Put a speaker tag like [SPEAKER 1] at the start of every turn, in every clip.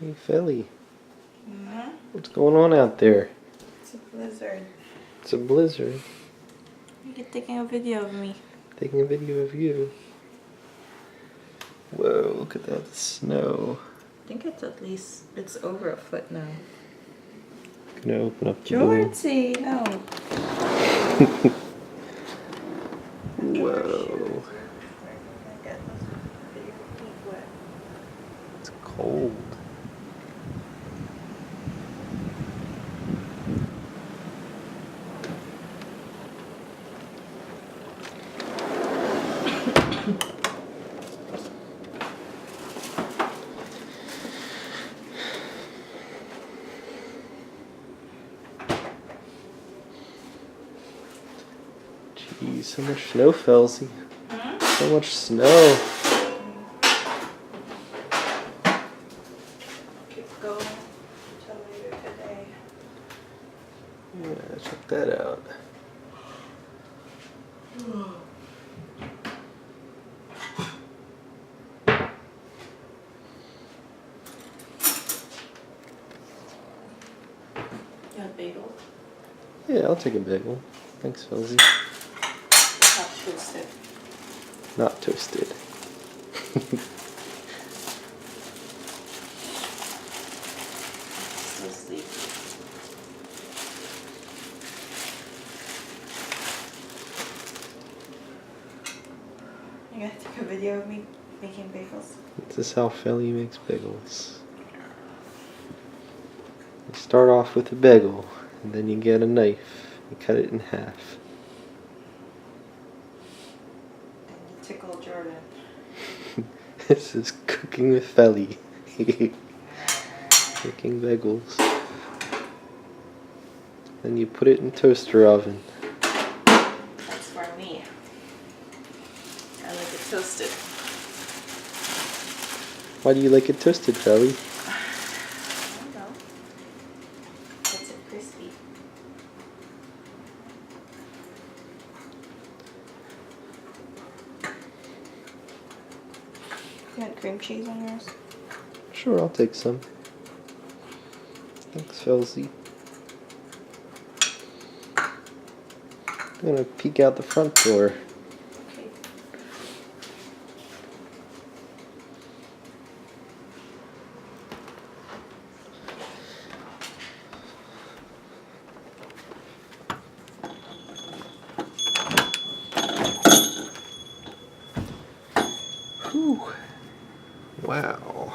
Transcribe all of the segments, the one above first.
[SPEAKER 1] Hey, Philly. What's going on out there?
[SPEAKER 2] It's a blizzard.
[SPEAKER 1] It's a blizzard.
[SPEAKER 2] You're taking a video of me.
[SPEAKER 1] Taking a video of you. Whoa, look at that snow.
[SPEAKER 2] I think it's at least, it's over a foot now.
[SPEAKER 1] Gonna open up the door.
[SPEAKER 2] Georgie, no.
[SPEAKER 1] Whoa. It's cold. Jeez, so much snow, Felsie. So much snow.
[SPEAKER 2] Keep going until later today.
[SPEAKER 1] Yeah, check that out.
[SPEAKER 2] You want bagel?
[SPEAKER 1] Yeah, I'll take a bagel. Thanks, Felsie.
[SPEAKER 2] Not toasted.
[SPEAKER 1] Not toasted.
[SPEAKER 2] Still asleep. You gonna take a video of me making bagels?
[SPEAKER 1] This is how Philly makes bagels. You start off with a bagel, and then you get a knife and cut it in half.
[SPEAKER 2] And you tickle Jordan.
[SPEAKER 1] This is cooking with Philly. Making bagels. Then you put it in toaster oven.
[SPEAKER 2] That's for me. I like it toasted.
[SPEAKER 1] Why do you like it toasted, Philly?
[SPEAKER 2] I don't know. Gets it crispy. You want cream cheese on yours?
[SPEAKER 1] Sure, I'll take some. Thanks, Felsie. I'm gonna peek out the front door.
[SPEAKER 2] Okay.
[SPEAKER 1] Whew. Wow.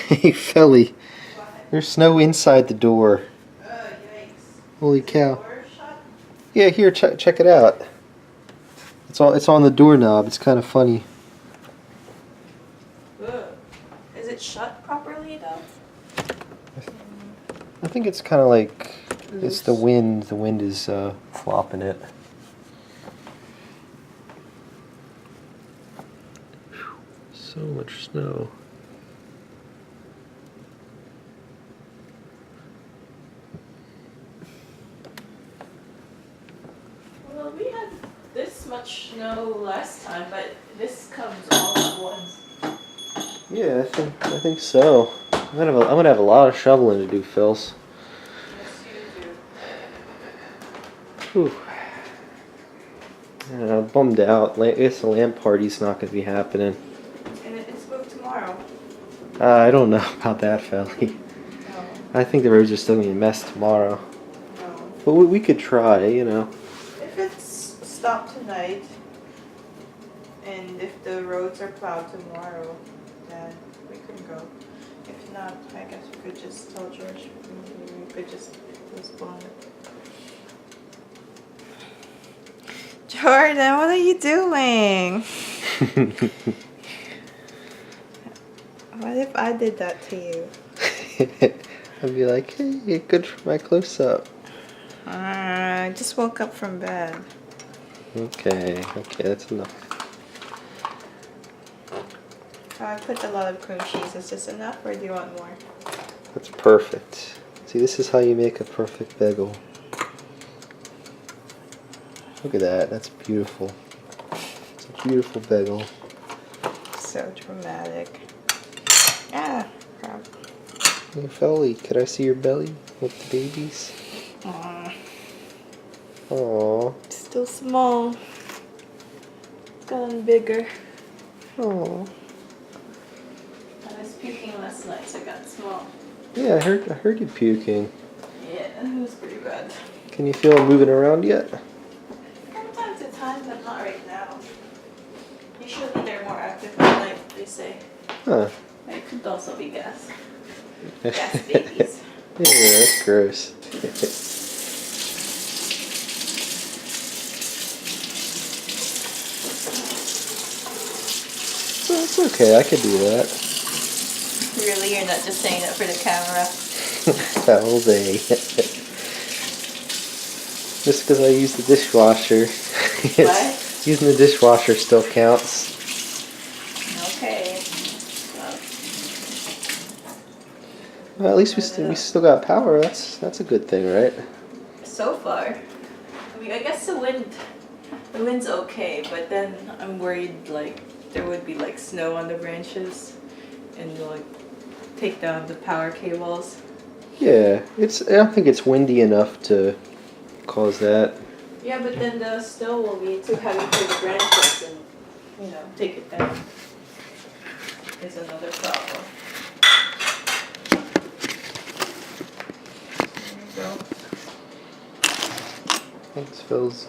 [SPEAKER 1] Hey, Felly. There's snow inside the door.
[SPEAKER 2] Yikes.
[SPEAKER 1] Holy cow.
[SPEAKER 2] Door shut?
[SPEAKER 1] Yeah, here, check it out. It's on the doorknob. It's kind of funny.
[SPEAKER 2] Ugh. Is it shut properly though?
[SPEAKER 1] I think it's kind of like it's the wind. The wind is flopping it. So much snow.
[SPEAKER 2] Well, we had this much snow last time, but this comes all at once.
[SPEAKER 1] Yeah, I think so. I'm gonna have a lot of shoveling to do, Phils.
[SPEAKER 2] Yes, you do.
[SPEAKER 1] Whew. Yeah, I'm bummed out. I guess the lamp party's not gonna be happening.
[SPEAKER 2] And it's moved tomorrow.
[SPEAKER 1] I don't know about that, Felly.
[SPEAKER 2] No.
[SPEAKER 1] I think the roads are still gonna be a mess tomorrow.
[SPEAKER 2] No.
[SPEAKER 1] But we could try, you know.
[SPEAKER 2] If it's stopped tonight, and if the roads are plowed tomorrow, then we could go. If not, I guess we could just tell George, we could just postpone it. Jordan, what are you doing? What if I did that to you?
[SPEAKER 1] I'd be like, hey, you're good for my close-up.
[SPEAKER 2] I just woke up from bed.
[SPEAKER 1] Okay, that's enough.
[SPEAKER 2] I put a lot of cream cheese. Is this enough, or do you want more?
[SPEAKER 1] That's perfect. See, this is how you make a perfect bagel. Look at that. That's beautiful. It's a beautiful bagel.
[SPEAKER 2] So dramatic. Ah, crap.
[SPEAKER 1] Hey, Felly, could I see your belly with the babies?
[SPEAKER 2] Aw,
[SPEAKER 1] Aww.
[SPEAKER 2] still small. It's gotten bigger.
[SPEAKER 1] Aww.
[SPEAKER 2] I was puking last night, so it got small.
[SPEAKER 1] Yeah, I heard you puking.
[SPEAKER 2] Yeah, it was pretty bad.
[SPEAKER 1] Can you feel it moving around yet?
[SPEAKER 2] From time to time, but not right now. Usually they're more active at night, they say.
[SPEAKER 1] Huh.
[SPEAKER 2] It could also be gas. Gas babies.
[SPEAKER 1] Yeah, that's gross. So it's okay, I could do that.
[SPEAKER 2] Really, you're not just saying that for the camera?
[SPEAKER 1] That whole day. Just because I use the dishwasher.
[SPEAKER 2] What?
[SPEAKER 1] Using the dishwasher still counts.
[SPEAKER 2] Okay.
[SPEAKER 1] Well, at least we still got power. That's a good thing, right?
[SPEAKER 2] So far. I mean, I guess the wind's okay, but then I'm worried like there would be like snow on the branches and like take down the power cables.
[SPEAKER 1] Yeah, I don't think it's windy enough to cause that.
[SPEAKER 2] Yeah, but then the snow will be too heavy for the branches and, take it down. Is another problem. There you go.
[SPEAKER 1] Thanks, Phil's.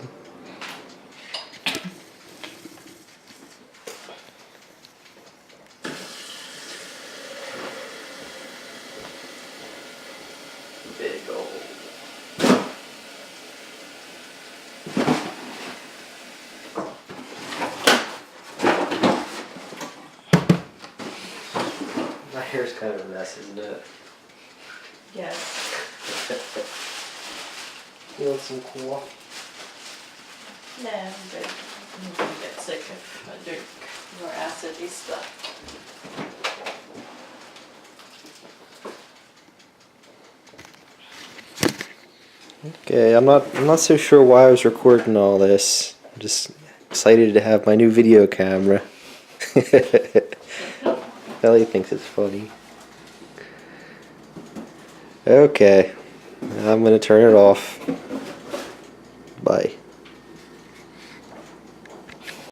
[SPEAKER 2] Big old.
[SPEAKER 1] My hair's kind of a mess, isn't it?
[SPEAKER 2] Yes.
[SPEAKER 1] You want some cool?
[SPEAKER 2] Nah, I'm good. I'm gonna get sick if I drink more acidy stuff.
[SPEAKER 1] Okay, I'm not so sure why I was recording all this. I'm just excited to have my new video camera. Ellie thinks it's funny. Okay, I'm gonna turn it off.